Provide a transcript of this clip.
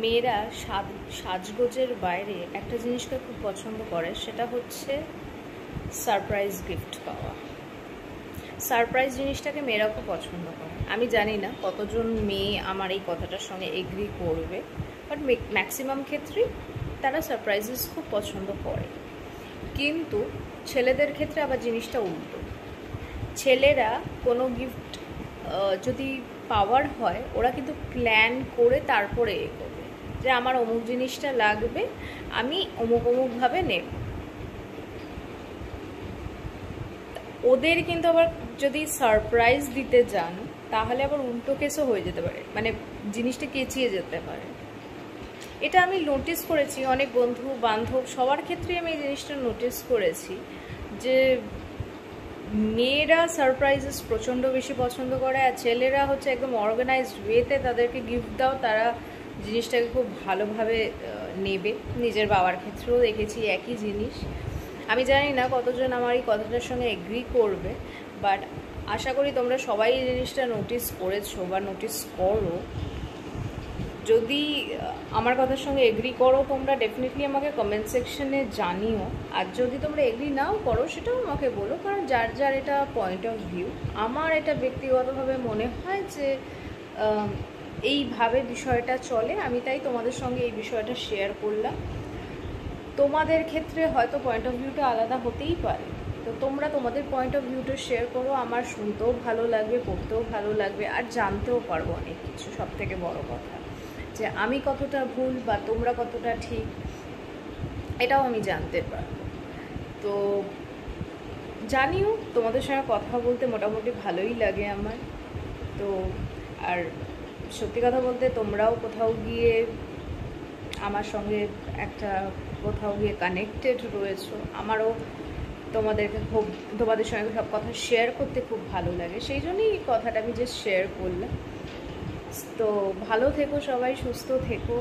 মেয়েরা সাজগোজের বাইরে একটা জিনিসকে খুব পছন্দ করে, সেটা হচ্ছে সারপ্রাইজ গিফট পাওয়া। সারপ্রাইজ জিনিসটাকে মেয়েরা খুব পছন্দ করে। আমি জানি না কতজন মেয়ে আমার এই কথাটার সঙ্গে এগ্রি করবে, বাট ম্যাক্সিমাম ক্ষেত্রেই তারা সারপ্রাইজেস খুব পছন্দ করে। কিন্তু ছেলেদের ক্ষেত্রে আবার জিনিসটা উল্টো। ছেলেরা কোনো গিফট যদি পাওয়ার হয়, ওরা কিন্তু প্ল্যান করে তারপরে করবে যে আমার অমুক জিনিসটা লাগবে, আমি অমুকভাবে নেব। ওদের কিন্তু আবার যদি সারপ্রাইজ দিতে যান, তাহলে আবার উল্টো কেসও হয়ে যেতে পারে, মানে জিনিসটা কেচিয়ে যেতে পারে। এটা আমি নোটিস করেছি অনেক বন্ধু বান্ধব সবার ক্ষেত্রেই আমি এই জিনিসটা নোটিস করেছি যে মেয়েরা সারপ্রাইজেস প্রচণ্ড বেশি পছন্দ করে, আর ছেলেরা হচ্ছে একদম অর্গানাইজড ওয়েতে তাদেরকে গিফট দাও, তারা জিনিসটাকে খুব ভালোভাবে নেবে। নিজের বাবার ক্ষেত্রেও দেখেছি একই জিনিস। আমি জানি না কতজন আমার এই কথাটার সঙ্গে এগ্রি করবে, বাট আশা করি তোমরা সবাই এই জিনিসটা নোটিস করেছো বা নোটিস করো। যদি আমার কথার সঙ্গে এগ্রি করো তোমরা, ডেফিনেটলি আমাকে কমেন্ট সেকশনে জানিও। আর যদি তোমরা এগ্রি নাও করো সেটাও আমাকে বলো, কারণ যার যার এটা পয়েন্ট অফ ভিউ। আমার এটা ব্যক্তিগতভাবে মনে হয় যে এইভাবে বিষয়টা চলে, আমি তাই তোমাদের সঙ্গে এই বিষয়টা শেয়ার করলাম। তোমাদের ক্ষেত্রে হয়তো পয়েন্ট অফ ভিউটা আলাদা হতেই পারে, তো তোমরা তোমাদের পয়েন্ট অফ ভিউটা শেয়ার করো। আমার শুনতেও ভালো লাগবে, পড়তেও ভালো লাগবে, আর জানতেও পারবো অনেক কিছু। সব থেকে বড় কথা যে আমি কতটা ভুল বা তোমরা কতটা ঠিক, এটাও আমি জানতে পারবো। তো জানিও, তোমাদের সঙ্গে কথা বলতে মোটামুটি ভালোই লাগে আমার। তো আর সত্যি কথা বলতে তোমরাও কোথাও গিয়ে আমার সঙ্গে কোথাও গিয়ে কানেক্টেড রয়েছো। আমারও তোমাদের সঙ্গে সব কথা শেয়ার করতে খুব ভালো লাগে, সেই জন্যই এই কথাটা আমি জাস্ট শেয়ার করলাম। তো ভালো থেকো সবাই, সুস্থ থেকো।